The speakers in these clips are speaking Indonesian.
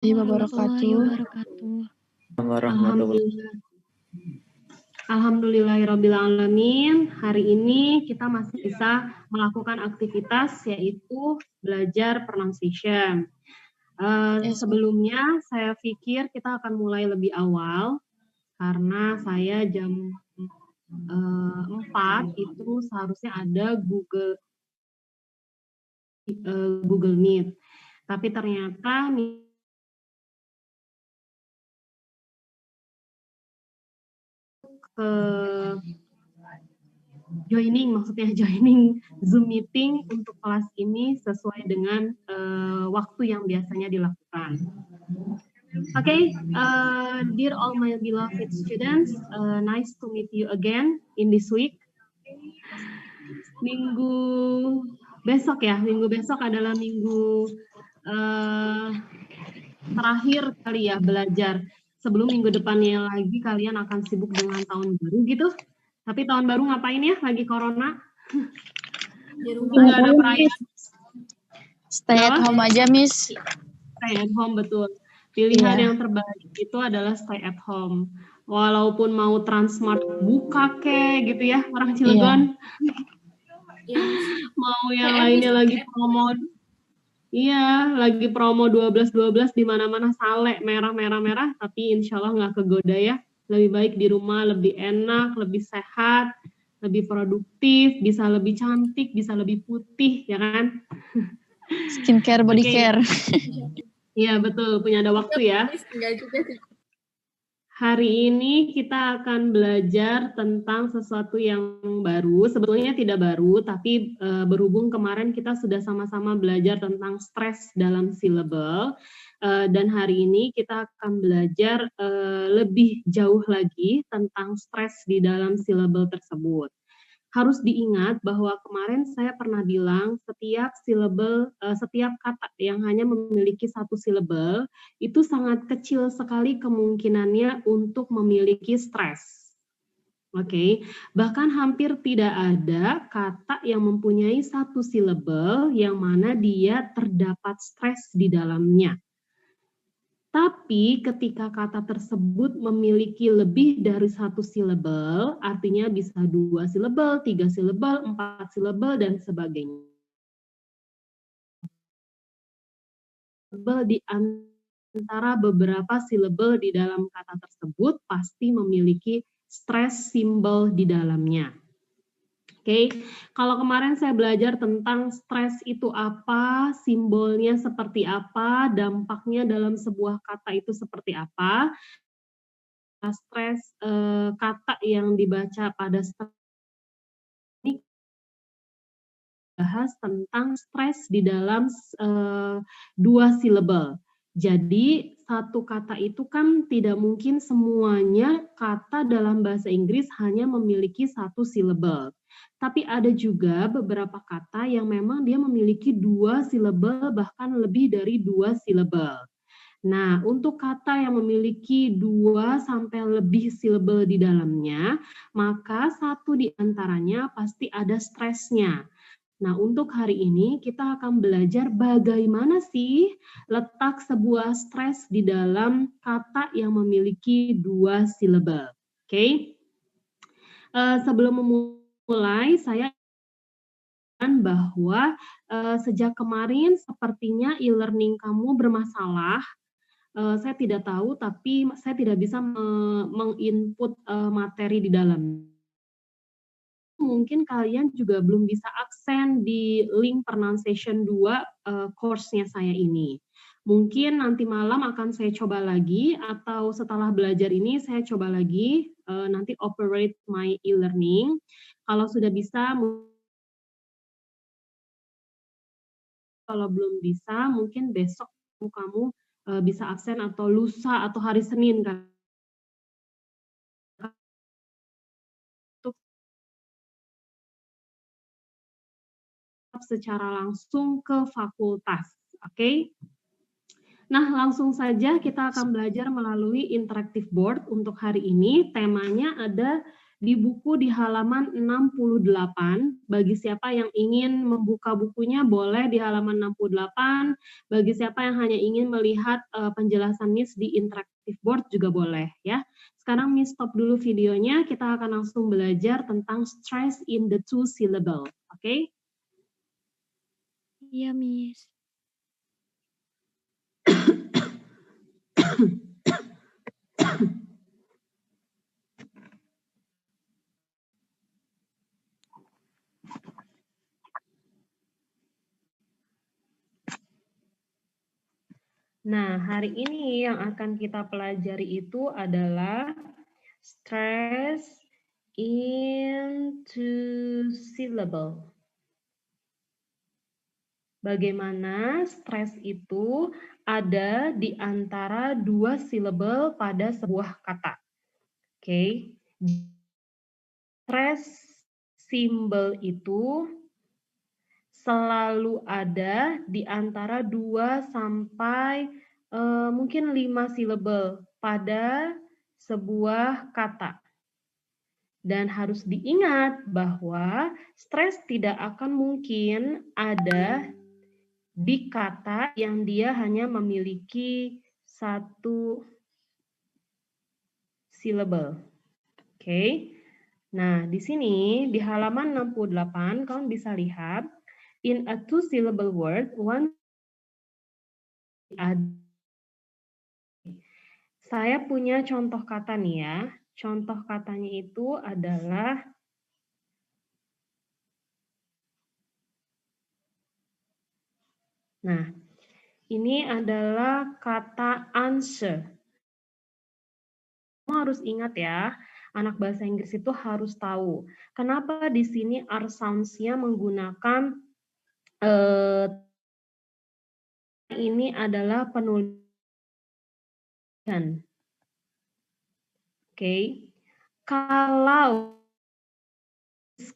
Warahmatullahi wabarakatuh. Warahmatullahi. Alhamdulillah. Alhamdulillahirrabbilalamin. Hari ini kita masih bisa melakukan aktivitas yaitu belajar pronunciation. Sebelumnya saya pikir kita akan mulai lebih awal karena saya jam 4 itu seharusnya ada Google Meet. Tapi ternyata joining Zoom meeting untuk kelas ini sesuai dengan waktu yang biasanya dilakukan. Okay, dear all my beloved students, nice to meet you again in this week. Minggu besok adalah minggu terakhir kali ya belajar. Sebelum minggu depannya lagi kalian akan sibuk dengan tahun baru gitu. Tapi tahun baru ngapain ya? Lagi corona. Nggak ada perayaan. Stay at home aja, Miss. Stay at home, betul. Pilihan yang terbaik itu adalah stay at home. Walaupun mau Transmart buka gitu ya, orang Cilegon. Mau yang lainnya lagi promo. Iya, lagi promo 12-12 di mana-mana sale merah, tapi insya Allah nggak kegoda ya. Lebih baik di rumah, lebih enak, lebih sehat, lebih produktif, bisa lebih cantik, bisa lebih putih, ya kan? Skincare, body care. Iya betul, punya ada waktu ya. Hari ini kita akan belajar tentang sesuatu yang baru. Sebetulnya tidak baru, tapi berhubung kemarin kita sudah sama-sama belajar tentang stres dalam syllable. Dan hari ini kita akan belajar lebih jauh lagi tentang stres di dalam syllable tersebut. Harus diingat bahwa kemarin saya pernah bilang setiap kata yang hanya memiliki satu syllable itu sangat kecil sekali kemungkinannya untuk memiliki stres. Oke, bahkan hampir tidak ada kata yang mempunyai satu syllable yang mana dia terdapat stres di dalamnya. Tapi ketika kata tersebut memiliki lebih dari satu syllable, artinya bisa 2 syllable, 3 syllable, 4 syllable, dan sebagainya. Di antara beberapa syllable di dalam kata tersebut pasti memiliki stress symbol di dalamnya. Oke, kalau kemarin saya belajar tentang stres itu apa, simbolnya seperti apa, dampaknya dalam sebuah kata itu seperti apa. Stres kata yang dibaca pada stres ini bahas tentang stres di dalam 2 syllable. Jadi satu kata itu kan tidak mungkin semuanya kata dalam bahasa Inggris hanya memiliki satu syllable. Tapi ada juga beberapa kata yang memang dia memiliki 2 syllable bahkan lebih dari 2 syllable. Nah, untuk kata yang memiliki 2 sampai lebih syllable di dalamnya, maka satu di antaranya pasti ada stresnya. Nah, untuk hari ini kita akan belajar bagaimana sih letak sebuah stres di dalam kata yang memiliki 2 syllable. Oke? Sebelum memulai, saya bahwa sejak kemarin sepertinya e-learning kamu bermasalah. Saya tidak tahu, tapi saya tidak bisa menginput materi di dalam. Mungkin kalian juga belum bisa aksen di link pronunciation 2 course-nya saya ini. Mungkin nanti malam akan saya coba lagi, atau setelah belajar ini saya coba lagi, nanti operate my e-learning. Kalau sudah bisa, kalau belum bisa, mungkin besok kamu bisa absen atau lusa atau hari Senin kan. Secara langsung ke fakultas, oke? Nah, langsung saja kita akan belajar melalui interactive board untuk hari ini. Temanya ada di buku di halaman 68. Bagi siapa yang ingin membuka bukunya boleh di halaman 68. Bagi siapa yang hanya ingin melihat penjelasan Miss di interactive board juga boleh ya. Sekarang Miss stop dulu videonya, kita akan langsung belajar tentang stress in the two syllable. Oke? Iya, Miss. Nah, hari ini yang akan kita pelajari itu adalah stress in two syllable. Bagaimana stres itu ada di antara dua syllable pada sebuah kata. Oke. Stress symbol itu selalu ada di antara 2 sampai mungkin 5 syllable pada sebuah kata. Dan harus diingat bahwa stres tidak akan mungkin ada di kata yang dia hanya memiliki 1 syllable. Oke. Nah, di sini di halaman 68 kamu bisa lihat in a two syllable word one. Saya punya contoh kata nih ya. Contoh katanya itu adalah nah, ini adalah kata answer. Kamu harus ingat ya, anak bahasa Inggris itu harus tahu. Kenapa di sini are sounds-nya menggunakan ini adalah penulisan. Oke. Kalau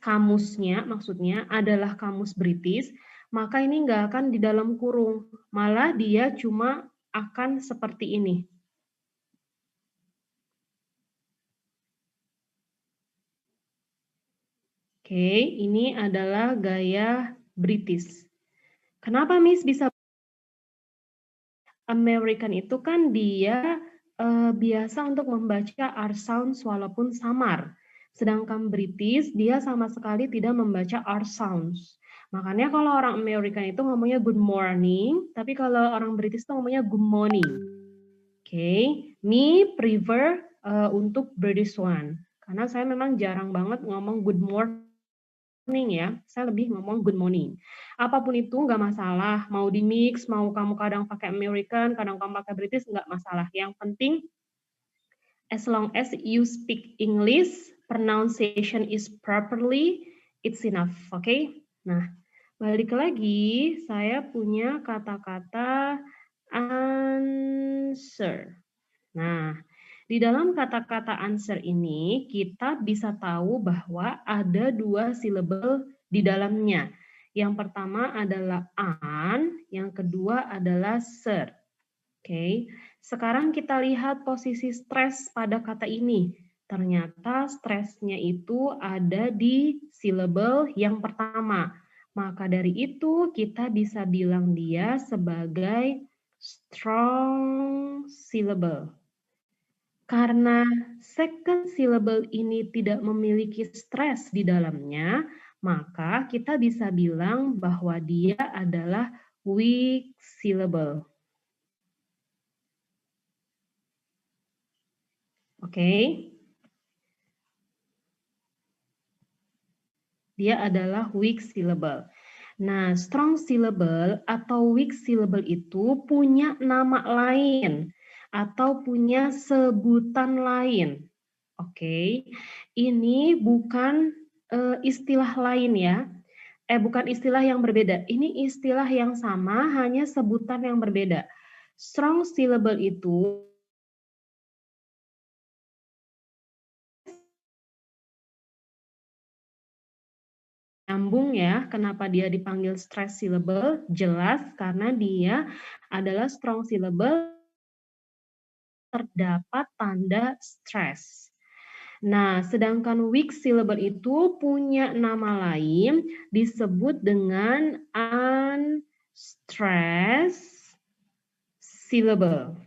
kamusnya, maksudnya adalah kamus British, maka ini nggak akan di dalam kurung. Malah dia cuma akan seperti ini. Oke, ini adalah gaya British. Kenapa Miss bisa American itu kan dia biasa untuk membaca R sounds walaupun samar. Sedangkan British dia sama sekali tidak membaca R sounds. Makanya kalau orang American itu ngomongnya good morning, tapi kalau orang British itu ngomongnya good morning. Oke, me prefer untuk British one. Karena saya memang jarang banget ngomong good morning ya, saya lebih ngomong good morning. Apapun itu nggak masalah, mau di mix, mau kamu kadang pakai American, kadang kamu pakai British, nggak masalah. Yang penting, as long as you speak English, pronunciation is properly, it's enough, oke? Nah, balik lagi, saya punya kata-kata answer. Nah, di dalam kata-kata answer ini, kita bisa tahu bahwa ada 2 syllable di dalamnya. Yang pertama adalah an, yang kedua adalah sir. Oke, sekarang kita lihat posisi stres pada kata ini. Ternyata stresnya itu ada di syllable yang pertama. Maka dari itu kita bisa bilang dia sebagai strong syllable. Karena second syllable ini tidak memiliki stres di dalamnya, maka kita bisa bilang bahwa dia adalah weak syllable. Oke. Dia adalah weak syllable. Nah, strong syllable atau weak syllable itu punya nama lain atau punya sebutan lain. Oke, ini bukan istilah lain ya. Bukan istilah yang berbeda. Ini istilah yang sama, hanya sebutan yang berbeda. Strong syllable itu nyambung ya, kenapa dia dipanggil stress syllable? Jelas karena dia adalah strong syllable terdapat tanda stress. Nah, sedangkan weak syllable itu punya nama lain disebut dengan unstressed syllable.